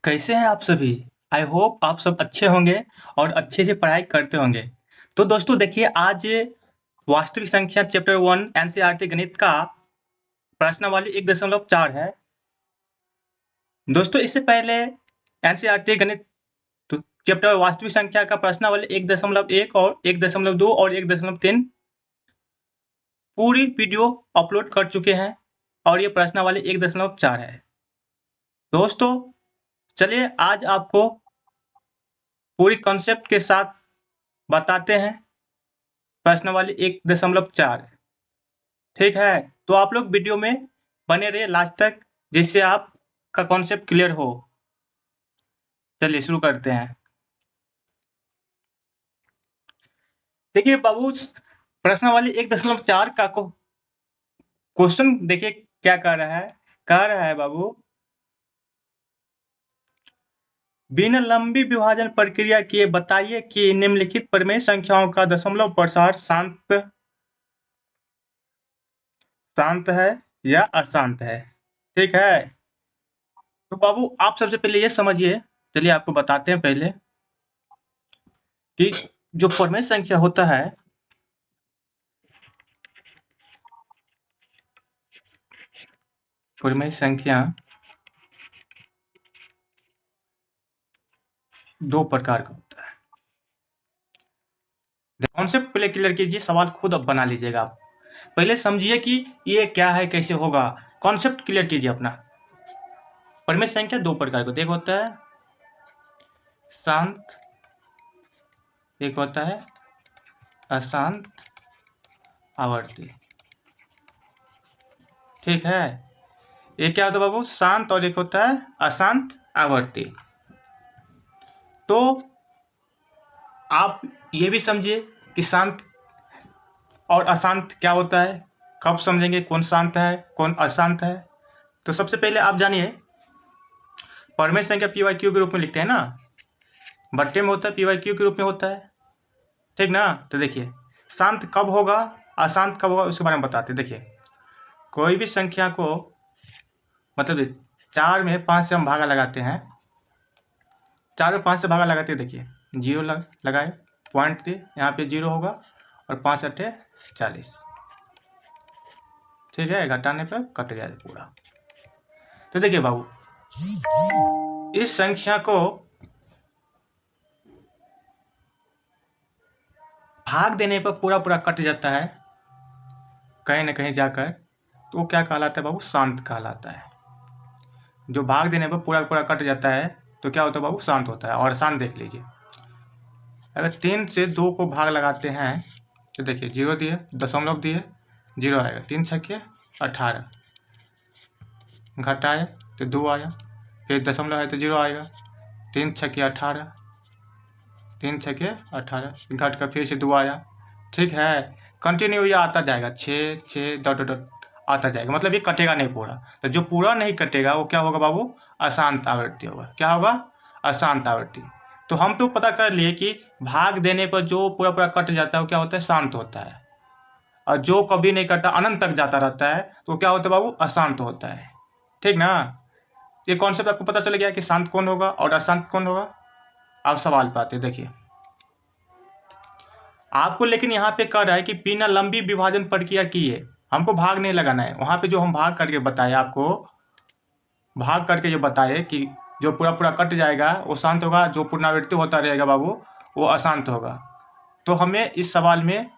कैसे हैं आप सभी? आई होप आप सब अच्छे होंगे और अच्छे से पढ़ाई करते होंगे। तो दोस्तों देखिए आज वास्तविक संख्या चैप्टर 1 एनसीईआरटी गणित का प्रश्नावली 1.4 है। दोस्तों इससे पहले एनसीईआरटी गणित तो चैप्टर वास्तविक संख्या का प्रश्नावली 1.1 और 1.2 और 1.3 पूरी वीडियो अपलोड कर चुके हैं और ये प्रश्नावली 1.4 है। दोस्तों चलिए आज आपको पूरी कॉन्सेप्ट के साथ बताते हैं प्रश्नावली 1.4। ठीक है, तो आप लोग वीडियो में बने रहिए लास्ट तक जिससे आपका कॉन्सेप्ट क्लियर हो। चलिए शुरू करते हैं। देखिए बाबू प्रश्नावली 1.4 का क्वेश्चन देखिए क्या कह रहा है। कह रहा है बाबू बिना लंबी विभाजन प्रक्रिया किए बताइए कि निम्नलिखित परिमेय संख्याओं का दशमलव प्रसार शांत है या अशांत है। ठीक है, तो बाबू आप सबसे पहले ये समझिए। चलिए आपको बताते हैं पहले कि जो परिमेय संख्या होता है परिमेय संख्या दो प्रकार का होता है। कॉन्सेप्ट पहले क्लियर कीजिए, सवाल खुद अब बना लीजिएगा। आप पहले समझिए कि ये क्या है, कैसे होगा। कॉन्सेप्ट क्लियर कीजिए अपना। परिमेय संख्या दो प्रकार का, एक होता है शांत, एक होता है अशांत आवर्ती। ठीक है, एक क्या होता है बाबू, शांत, और एक होता है अशांत आवर्ती। तो आप ये भी समझिए कि शांत और अशांत क्या होता है, कब समझेंगे कौन शांत है कौन अशांत है। तो सबसे पहले आप जानिए परिमेय संख्या पी वाई क्यू के रूप में लिखते हैं ना, बट्टे में होता है पी वाई क्यू के रूप में होता है। ठीक ना, तो देखिए शांत कब होगा अशांत कब होगा उसके बारे में बताते हैं। देखिए कोई भी संख्या को मतलब 4 में 5 से हम भागा लगाते हैं, 4 में 5 से भागा लगाते हैं। देखिए 0 लगाए, पॉइंट दिए, यहाँ पे 0 होगा और 5 अट्ठे 40। ठीक है, घटाने पर कट जाए पूरा। तो देखिए बाबू इस संख्या को भाग देने पर पूरा पूरा कट जाता है कहीं ना कहीं जाकर, तो वो क्या कहलाता है बाबू, शांत कहलाता है। जो भाग देने पर पूरा पूरा कट जाता है तो क्या होता है बाबू, शांत होता है। और शांत देख लीजिए, अगर 3 से 2 को भाग लगाते हैं तो देखिए 0 दिए, दशमलव दिए, 0 आएगा, 3 छक्के 18, घटाए तो 2 आया, फिर दशमलव है तो 0 आएगा, 3 छक्के 18, 3 छक्के 18, घट कर फिर से 2 आया। ठीक है, कंटिन्यू ये आता जाएगा, 6 6 डॉट डॉट डॉट आता जाएगा, मतलब ये कटेगा नहीं पूरा। तो जो पूरा नहीं कटेगा वो क्या होगा बाबू, अशांत आवृत्ति होगा। क्या होगा, अशांत आवृत्ति। तो हम तो पता कर लिए कि भाग देने पर जो पूरा पूरा कट जाता है वो क्या होता है, शांत होता है। और जो कभी नहीं कटा अनंत तक जाता रहता है तो क्या होता है बाबू, अशांत होता है। ठीक ना, ये कॉन्सेप्ट आपको पता चल गया कि शांत कौन होगा और अशांत कौन होगा। आप सवाल पे आते देखिए आपको, लेकिन यहाँ पे कह रहा है कि बिना लंबी विभाजन प्रक्रिया किए हमको भाग नहीं लगाना है। वहाँ पे जो हम भाग करके बताए आपको, भाग करके जो बताए कि जो पूरा पूरा कट जाएगा वो शांत होगा, जो पुनरावृत्ति होता रहेगा बाबू वो अशांत होगा। तो हमें इस सवाल में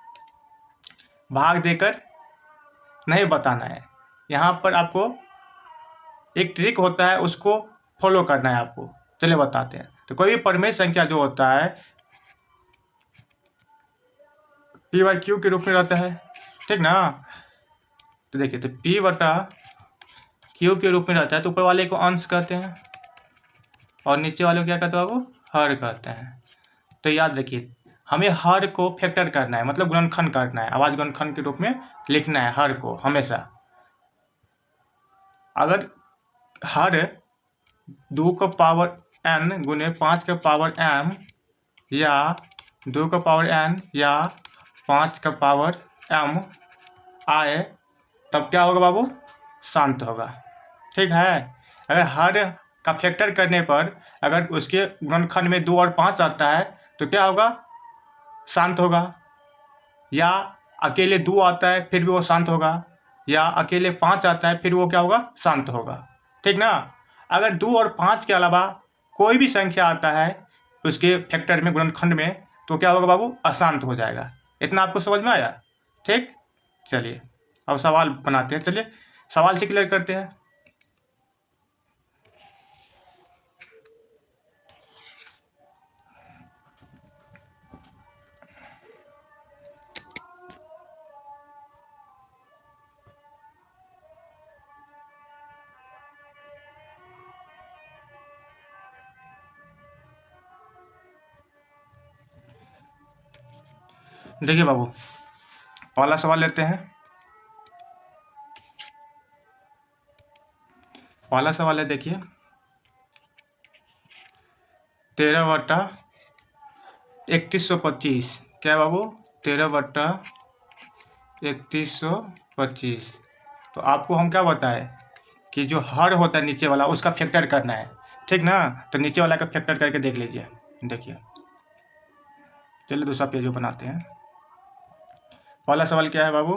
भाग देकर नहीं बताना है। यहाँ पर आपको एक ट्रिक होता है उसको फॉलो करना है आपको। चलिए बताते हैं। तो कोई भी परिमेय संख्या जो होता है पी वाई क्यू के रूप में रहता है। ठीक ना, तो देखिए तो पी बटा क्यू के रूप में रहता है, तो ऊपर वाले को अंश कहते हैं और नीचे वाले को क्या कहते हैं बाबू, हर कहते हैं। तो याद रखिए हमें हर को फैक्टर करना है, मतलब गुणनखंड करना है, आवाज गुणनखंड के रूप में लिखना है हर को हमेशा। अगर हर 2 का पावर n गुने 5 का पावर m या 2 का पावर n या 5 का पावर m आए तब क्या होगा बाबू, शांत होगा। ठीक है, अगर हर का फैक्टर करने पर अगर उसके गुणनखंड में 2 और 5 आता है तो क्या होगा, शांत होगा। या अकेले 2 आता है फिर भी वो शांत होगा, या अकेले 5 आता है फिर वो क्या होगा, शांत होगा। ठीक ना। अगर 2 और 5 के अलावा कोई भी संख्या आता है उसके फैक्टर में, गुणनखंड में, तो क्या होगा बाबू, अशांत हो जाएगा। इतना आपको समझ में आया। ठीक, चलिए अब सवाल बनाते हैं। चलिए सवाल से क्लियर करते हैं। देखिए बाबू, पहला सवाल लेते हैं। पहला सवाल है, देखिए 13/3125। क्या है बाबू, 13/3125। तो आपको हम क्या बताए कि जो हर होता है नीचे वाला उसका फैक्टर करना है। ठीक ना। तो नीचे वाला का फैक्टर करके देख लीजिए। देखिए चलिए दूसरा पेज बनाते हैं। पहला सवाल क्या है बाबू,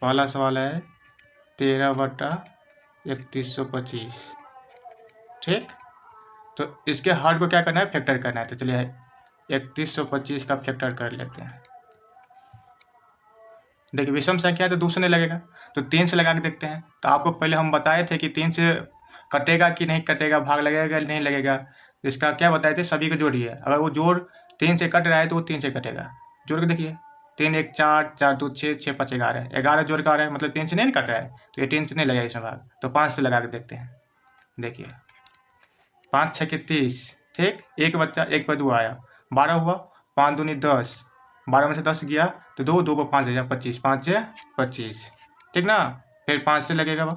पहला सवाल है 13/3125। ठीक, तो इसके हर को क्या करना है, फैक्टर करना है। तो चलिए 3125 का फैक्टर कर लेते हैं। देखिए विषम संख्या है तो 2 से नहीं लगेगा, तो 3 से लगा के देखते हैं। तो आपको पहले हम बताए थे कि 3 से कटेगा कि नहीं कटेगा, भाग लगेगा कि नहीं लगेगा। इसका क्या बताए थे, सभी को जोड़िए। अगर वो जोड़ 3 से कट रहा है तो वो 3 से कटेगा। जोड़ के देखिए, 3 1 4, 4 2 6, 6 5 11, 11 जोड़ के आ रहा है, मतलब 3 से नहीं कट रहा है, तो ये 3 से नहीं लगेगा इसमें भाग। तो 5 से लगा के देखते हैं। देखिए 5 6 के 30। ठीक, एक बच्चा, एक पर 2 आया, 12 हुआ। 5 दूनी 10, 12 में से 10 गया तो 2, 2 पर 5 है 25, 5 है 25। ठीक ना। फिर 5 से लगेगा बा,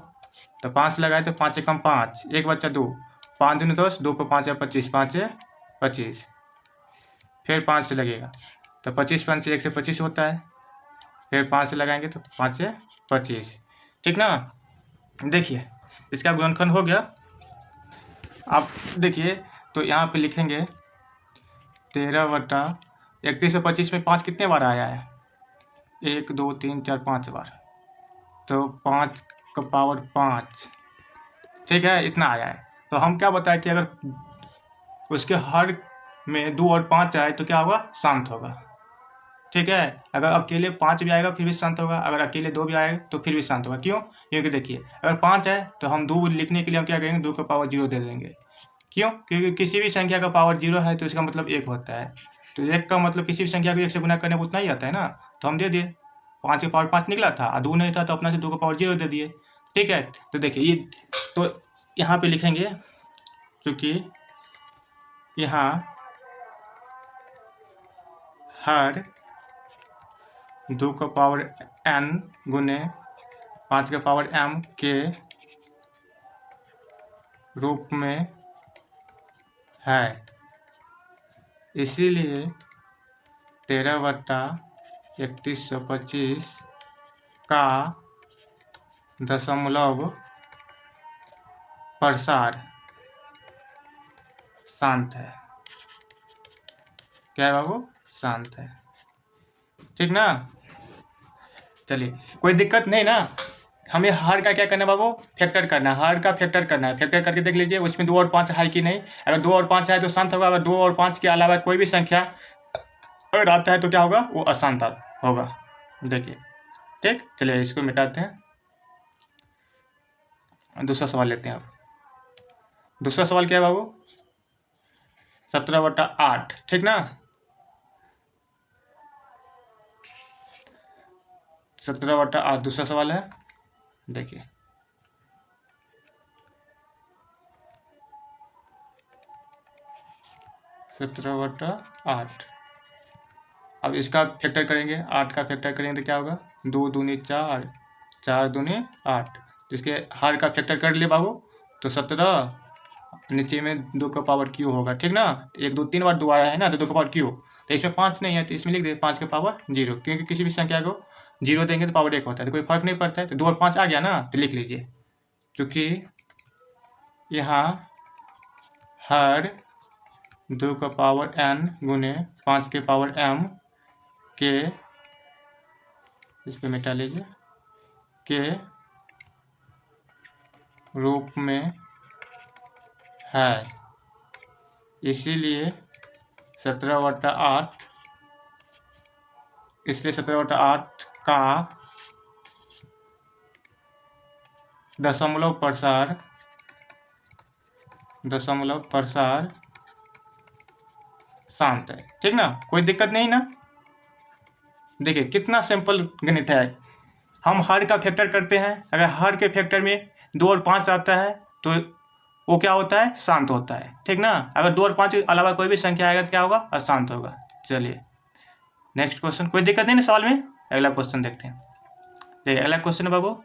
तो 5 से लगाए तो 5 से कम 5, एक बच्चा 2, 5 दूनी 10, 2 पर 5 है 25, 5 है 25। फिर 5 से लगेगा तो 25 5 1 से 25 होता है। फिर 5 से लगाएंगे तो 5 से 25। ठीक ना। देखिए इसका गुणनखंड हो गया। आप देखिए तो यहाँ पे लिखेंगे 13/3125 में 5 कितने बार आया है, 1 2 3 4 5 बार, तो 5 का पावर 5। ठीक है, इतना आया है। तो हम क्या बताए थे, अगर उसके हर में 2 और 5 आए तो क्या होगा, शांत होगा। ठीक है, अगर अकेले 5 भी आएगा फिर भी शांत होगा, अगर अकेले 2 भी आएगा तो फिर भी शांत होगा। क्यों, क्योंकि देखिए अगर 5 है तो हम 2 लिखने के लिए हम क्या करेंगे, 2 का पावर 0 दे देंगे। क्यों, क्योंकि किसी भी संख्या का पावर 0 है तो इसका मतलब 1 होता है। तो 1 का मतलब किसी भी संख्या को 1 से गुना करने में उतना ही आता है ना, तो हम दे दिए। 5 का पावर 5 निकला था और 2 नहीं था तो अपना से 2 का पावर 0 दे दिए। ठीक है, तो देखिए ये, तो यहाँ पे लिखेंगे, चूँकि यहाँ हर 2 का पावर n गुने 5 का पावर m के रूप में है, इसीलिए 13/3125 का दशमलव प्रसार शांत है। क्या है बाबू, शांत है। ठीक ना। चलिए कोई दिक्कत नहीं ना। हमें हर का क्या करना है बाबू, फैक्टर करना है। हर का फैक्टर करना है, फैक्टर करके देख लीजिए उसमें 2 और 5 है कि नहीं। अगर 2 और 5 है तो शांत होगा, अगर 2 और 5 के अलावा कोई भी संख्या अगर आता है तो क्या होगा, वो अशांत होगा। देखिए ठीक, चलिए इसको मिटाते हैं। दूसरा सवाल लेते हैं। आप दूसरा सवाल क्या है बाबू, 17/8। ठीक ना, 17/8 दूसरा सवाल है। देखिए 17/8। अब इसका फैक्टर करेंगे, 8 का फैक्टर करेंगे तो क्या होगा, 2 दूनी 4, 4 दूनी 8। तो इसके हर का फैक्टर कर लिए बाबू, तो 17, नीचे में 2 का पावर क्यू होगा। ठीक ना, 1 2 3 बार 2 आया है ना, तो 2 का पावर क्यू। तो इसमें 5 नहीं है तो इसमें लिख दे 5 का पावर 0, क्योंकि किसी भी संख्या को 0 देंगे तो पावर 1 होता है, तो कोई फर्क नहीं पड़ता है। तो 2 और 5 आ गया ना, तो लिख लीजिए, चूँकि यहाँ हर 2 का पावर n गुने 5 के पावर m के, इसको मिटा लीजिए, के रूप में है, इसीलिए 17/8, इसलिए 17/8 का दशमलव प्रसार शांत है। ठीक ना, कोई दिक्कत नहीं ना। देखिए कितना सिंपल गणित है। हम हर का फैक्टर करते हैं, अगर हर के फैक्टर में 2 और 5 आता है तो वो क्या होता है, शांत होता है। ठीक ना, अगर 2 और 5 के अलावा कोई भी संख्या आएगा तो क्या होगा, अशांत होगा। चलिए नेक्स्ट क्वेश्चन, कोई दिक्कत नहीं ना सवाल में। अगला क्वेश्चन देखते हैं। देखिए अगला क्वेश्चन है बाबू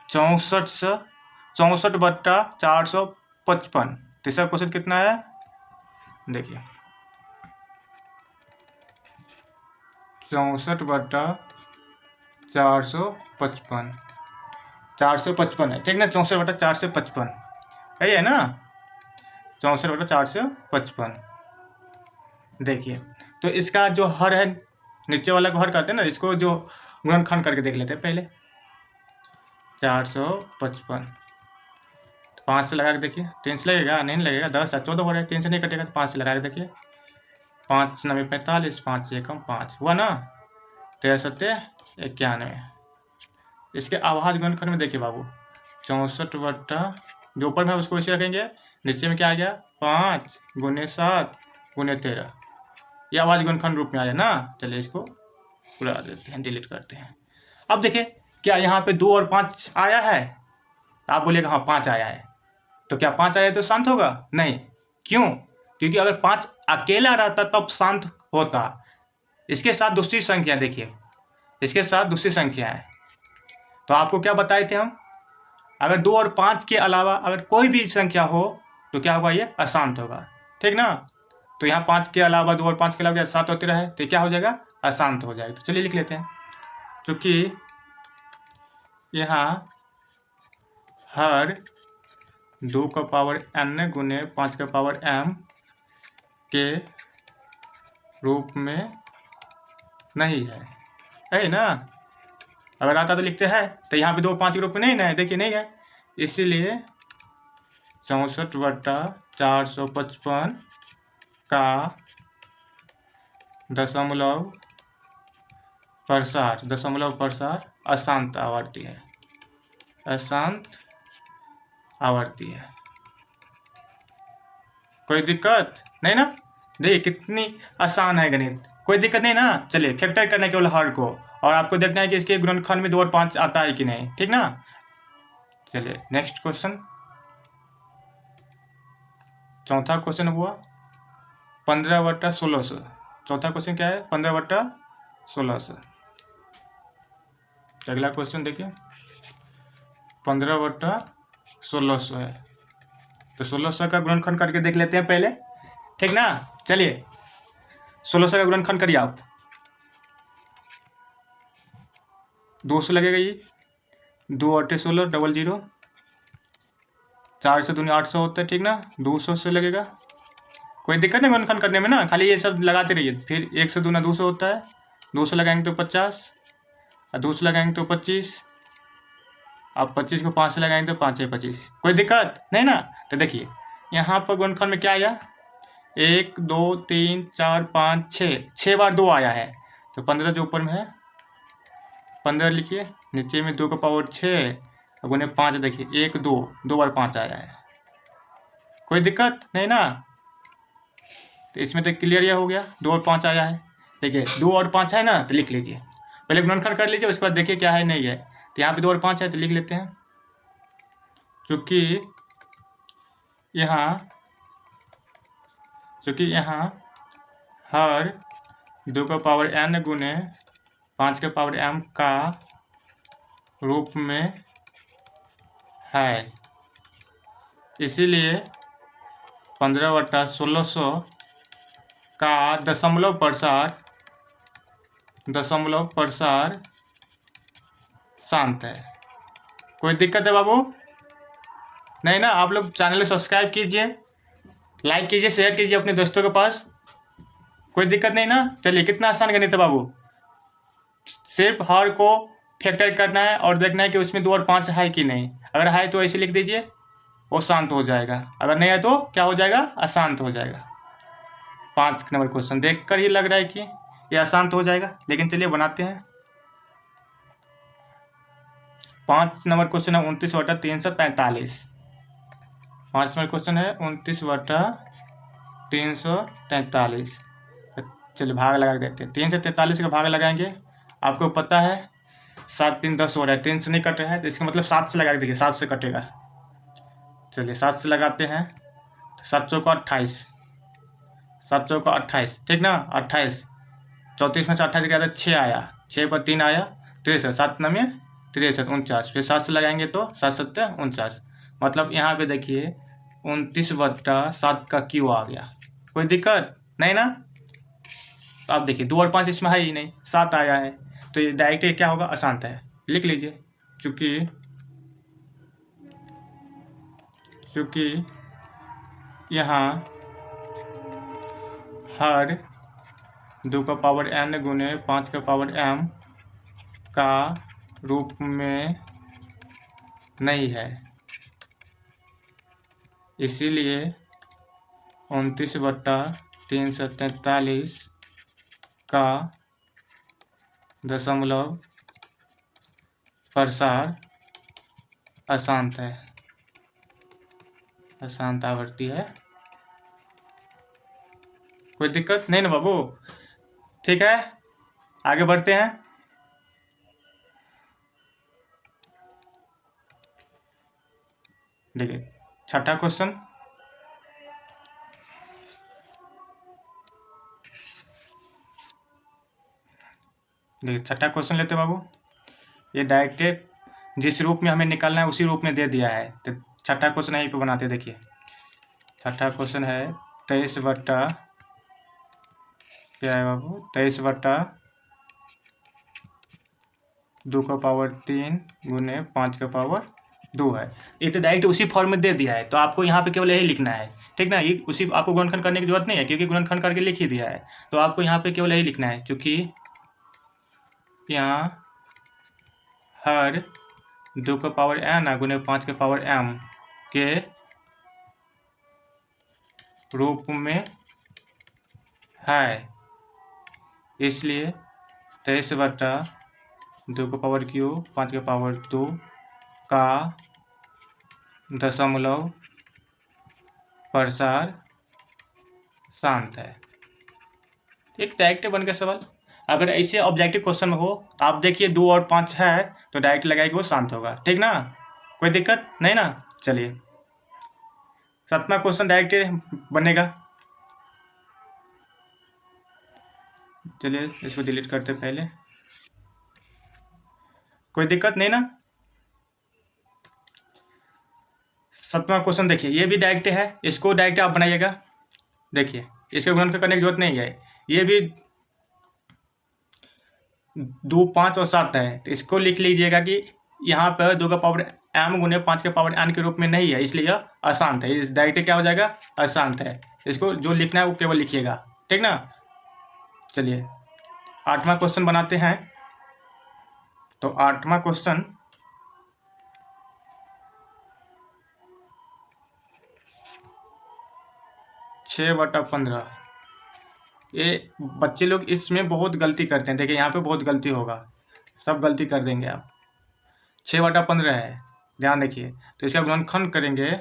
64/455। तीसरा क्वेश्चन कितना है, देखिए 64/455, 455 है। ठीक ना, 64/455 यही है ना, 64/455। देखिए तो इसका जो हर है, नीचे वाला को हर करते हैं ना, इसको जो गुणनखंड करके देख लेते हैं पहले। 455 तो 5 से लगा के देखिए, 3 से लगेगा नहीं लगेगा, 10 और 14 हो रहा है, 3 से नहीं कटेगा तो 5 से लगा के देखिए। 5 9 45, 5 एकम 5 हुआ ना, 13 7 91। इसके आवाज गुणनखंड में देखिए बाबू 64 जो ऊपर में है उसको इसे रखेंगे, नीचे में क्या आ गया 5 गुने 7 गुने 13, ये आवाज गुणनखंड रूप में आया ना। चलिए इसको पूरा देते हैं, डिलीट करते हैं। अब देखिए क्या यहाँ पे 2 और 5 आया है, आप बोलिएगा हाँ 5 आया है, तो क्या 5 आया तो शांत होगा, नहीं। क्यों, क्योंकि अगर 5 अकेला रहता तब शांत होता। इसके साथ दूसरी संख्या देखिए, इसके साथ दूसरी संख्या है, तो आपको क्या बताए थे हम, अगर 2 और 5 के अलावा अगर कोई भी संख्या हो तो क्या होगा, ये अशांत होगा। ठीक ना, तो यहाँ 5 के अलावा 2 और 5 के अलावा 7 होते रहे तो क्या हो जाएगा, अशांत हो जाएगा। तो चलिए लिख लेते हैं, क्योंकि यहाँ हर 2 का पावर n गुने 5 का पावर m के रूप में नहीं है ना। अगर आता तो लिखते हैं, तो यहाँ पे 2 5 के रूप में नहीं है, देखिए नहीं है, इसीलिए 64/455 का दशमलव प्रसार अशांत आवर्ती है, अशांत आवर्ती है। कोई दिक्कत नहीं ना, देखिए कितनी आसान है गणित, कोई दिक्कत नहीं ना। चलिए फैक्टर करना है केवल हर को, और आपको देखना है कि इसके गुणनखंड में 2 और 5 आता है कि नहीं। ठीक ना, चलिए नेक्स्ट क्वेश्चन, चौथा क्वेश्चन हुआ 15/1600। चौथा क्वेश्चन क्या है, 15/1600। अगला क्वेश्चन देखिए 15/1600 है, तो 1600 का गुणनखंड करके देख लेते हैं पहले। ठीक ना, चलिए 1600 का गुणनखंड करिए आप, 200 लगेगा, ये 2 8 16 00, 4 से 2 800 होता है। ठीक ना, 200 से लगेगा, कोई दिक्कत नहीं गुणनखंड करने में ना, खाली ये सब लगाते रहिए। फिर 1 से 2 200 होता है, 200 लगाएंगे तो 50, और 200 लगाएंगे तो 25, आप 25 को 5 से लगाएंगे तो 5 है 25, कोई दिक्कत नहीं ना। तो देखिए यहाँ पर गुणनखंड में क्या आया, 1 2 3 4 5 6 बार 2 आया है, तो 15 जो ऊपर में है 15 लिखिए, नीचे में 2 का पावर 6 और गुने 5 देखिए 1 2 बार 5 आया है, कोई दिक्कत नहीं ना। तो इसमें तो क्लियर यह हो गया, 2 और 5 आया है। देखिए 2 और 5 है ना, तो लिख लीजिए, पहले गुणनखंड कर लीजिए, उसके बाद देखिए क्या है नहीं है। तो यहाँ पे 2 और 5 है तो लिख लेते हैं, चूँकि यहाँ हर 2 का पावर n गुने 5 का पावर m का रूप में है, इसीलिए 15/1600 का दशमलव प्रसार शांत है। कोई दिक्कत है बाबू, नहीं ना, आप लोग चैनल को सब्सक्राइब कीजिए, लाइक कीजिए, शेयर कीजिए अपने दोस्तों के पास, कोई दिक्कत नहीं ना। चलिए, कितना आसान गणित है बाबू। सिर्फ हर को फैक्टर करना है और देखना है कि उसमें 2 और 5 है कि नहीं। अगर है तो ऐसे लिख दीजिए, वो शांत हो जाएगा। अगर नहीं है तो क्या हो जाएगा, अशांत हो जाएगा। 5 नंबर क्वेश्चन देख कर ही लग रहा है कि ये अशांत हो जाएगा, लेकिन चलिए बनाते हैं। 5 नंबर क्वेश्चन है 29/343। 5 नंबर क्वेश्चन है 29/343। चलिए भाग लगा देते हैं। 3 से 43 का भाग लगाएंगे। आपको पता है 7 3 10 हो रहा है, 3 से नहीं कट रहा है, तो इसका मतलब 7 से लगा के देखिए, 7 से कटेगा। चलिए 7 से लगाते हैं, तो 7 चौका 28, 7 चौका 28, ठीक ना। 28, 34 में से 28 गया था 6 आया, 6 पर 3 आया 63, 7 नमे 63, 49। फिर 7 से लगाएंगे तो 7 7 49। मतलब यहाँ पे देखिए 29/7 का क्यू आ गया। कोई दिक्कत नहीं ना। आप देखिए 2 और 5 इसमें है ही नहीं, 7 आया है, तो ये डायरेक्ट क्या होगा, अशांत है। लिख लीजिए, चूंकि यहाँ हर 2 का पावर n गुने 5 का पावर m का रूप में नहीं है, इसीलिए 29/343 का दशमलव प्रसार अशांत है, अशांत आवृत्ति है। कोई दिक्कत नहीं ना बाबू। ठीक है, आगे बढ़ते हैं। देखिए छठा क्वेश्चन, देखिए छठा क्वेश्चन लेते बाबू। ये डायरेक्ट जिस रूप में हमें निकालना है उसी रूप में दे दिया है, तो छठा क्वेश्चन यहीं पे बनाते। देखिए छठा क्वेश्चन है 23 बट्टा, क्या है बाबू, 23/2 का पावर 3 गुने 5 का पावर 2 है। ये तो डायरेक्ट उसी फॉर्म में दे दिया है, तो आपको यहाँ पे केवल यही लिखना है, ठीक ना। ये उसी, आपको गुणनखंड करने की जरूरत नहीं है, क्योंकि गुणनखंड करके लिख ही दिया है। तो आपको यहाँ पे केवल यही लिखना है, क्योंकि यहाँ हर 2 का पावर n गुने 5 का पावर m के रूप में है, इसलिए 23/2 का पावर क्यू 5 का पावर 2 का दशमलव प्रसार शांत है। एक डायरेक्ट बन गया सवाल। अगर ऐसे ऑब्जेक्टिव क्वेश्चन में हो तो आप देखिए 2 और 5 है तो डायरेक्ट लगाएगी वो शांत होगा, ठीक ना। कोई दिक्कत नहीं ना। चलिए 7वां क्वेश्चन डायरेक्ट बनेगा। चलिए इसको डिलीट करते पहले, कोई दिक्कत नहीं ना। 7वां क्वेश्चन देखिए, ये भी डायरेक्ट है, इसको डायरेक्ट आप बनाइएगा। देखिए इसके गुणन करने की जरूरत नहीं है, ये भी 2 5 और 7 है, तो इसको लिख लीजिएगा कि यहाँ पर 2 का पावर m गुने 5 के पावर n के रूप में नहीं है, इसलिए यह अशांत है। इस डायरेक्ट क्या हो जाएगा, अशांत है। इसको जो लिखना है वो केवल लिखिएगा, ठीक ना। चलिए 8वां क्वेश्चन बनाते हैं। तो 8वां क्वेश्चन 6/15। ये बच्चे लोग इसमें बहुत गलती करते हैं। देखिए यहाँ पे बहुत गलती होगा, सब गलती कर देंगे आप। 6/15 है, ध्यान देखिए। तो इसका गुणनखंड करेंगे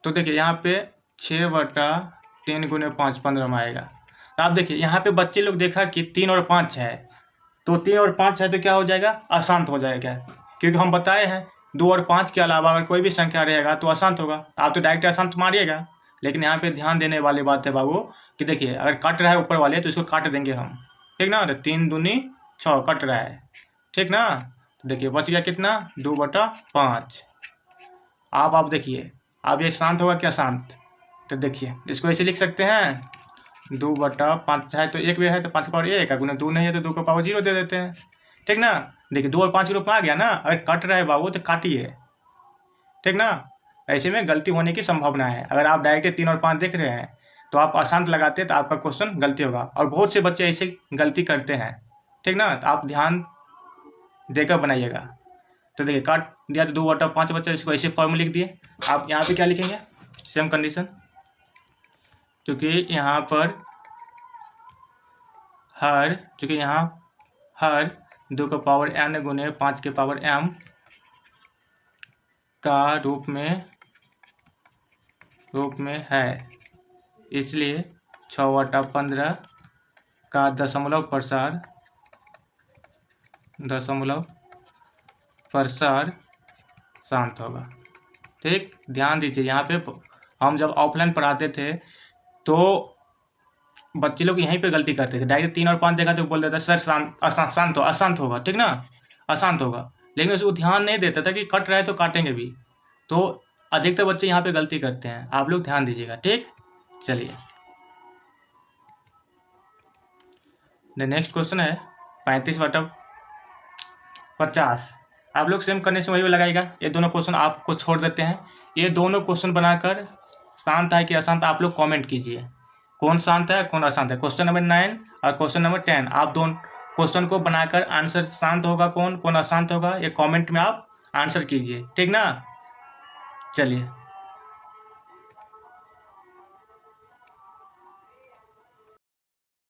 तो देखिए यहाँ पे 6/3 गुने 5 15 में आएगा। तो आप देखिए यहाँ पे बच्चे लोग देखा कि 3 और 5 है, तो 3 और 5 है तो क्या हो जाएगा, अशांत हो जाएगा। क्योंकि हम बताए हैं 2 और 5 के अलावा अगर कोई भी संख्या रहेगा तो अशांत होगा। आप तो डायरेक्ट अशांत मारिएगा, लेकिन यहाँ पे ध्यान देने वाली बात है बाबू कि देखिए अगर कट रहा है ऊपर वाले तो इसको काट देंगे हम, ठीक ना। तो 3 दूनी 6 कट रहा है, ठीक ना। तो देखिए बच गया कितना, 2/5। आप देखिए अब ये शांत होगा क्या, शांत। तो देखिए इसको ऐसे लिख सकते हैं, 2/5 है तो 1 भी है तो 5 का पावर 1 है, गुना 2 नहीं है तो 2 का पावर 0 दे देते हैं, ठीक ना। देखिए 2 और 5 के रूप में आ गया ना। अगर कट रहा है बाबू तो काटिए, ठीक ना। ऐसे में गलती होने की संभावना है। अगर आप डायरेक्ट 3 और 5 देख रहे हैं तो आप अशांत लगाते तो आपका क्वेश्चन गलती होगा, और बहुत से बच्चे ऐसे गलती करते हैं, ठीक ना। तो आप ध्यान देकर बनाइएगा। तो देखिए काट दिया तो 2/5 बच्चा, इसको ऐसे फॉर्मूला लिख दिए। आप यहाँ पे क्या लिखेंगे, सेम कंडीशन, क्योंकि यहाँ पर हर 2 का पावर n गुने 5 के पावर m का रूप में है, इसलिए 6/15 का दशमलव प्रसार शांत होगा। ठीक, ध्यान दीजिए। यहाँ पे हम जब ऑफलाइन पढ़ाते थे तो बच्चे लोग यहीं पे गलती करते थे, डायरेक्ट 3 और 5 देखा तो बोल देता सर अशांत होगा, ठीक ना, अशांत होगा। लेकिन उसको ध्यान नहीं देता था कि कट रहा है तो काटेंगे भी। तो अधिकतर बच्चे यहाँ पे गलती करते हैं, आप लोग ध्यान दीजिएगा। ठीक, चलिए नेक्स्ट क्वेश्चन है 35/50। आप लोग सेम करने से वही लगाएगा। ये दोनों क्वेश्चन आपको छोड़ देते हैं। ये दोनों क्वेश्चन बनाकर शांत है कि अशांत आप लोग कमेंट कीजिए, कौन शांत है कौन अशांत है। क्वेश्चन नंबर 9 और क्वेश्चन नंबर 10 आप दोनों क्वेश्चन को बनाकर आंसर शांत होगा कौन अशांत होगा, ये कमेंट में आप आंसर कीजिए, ठीक ना। चलिए।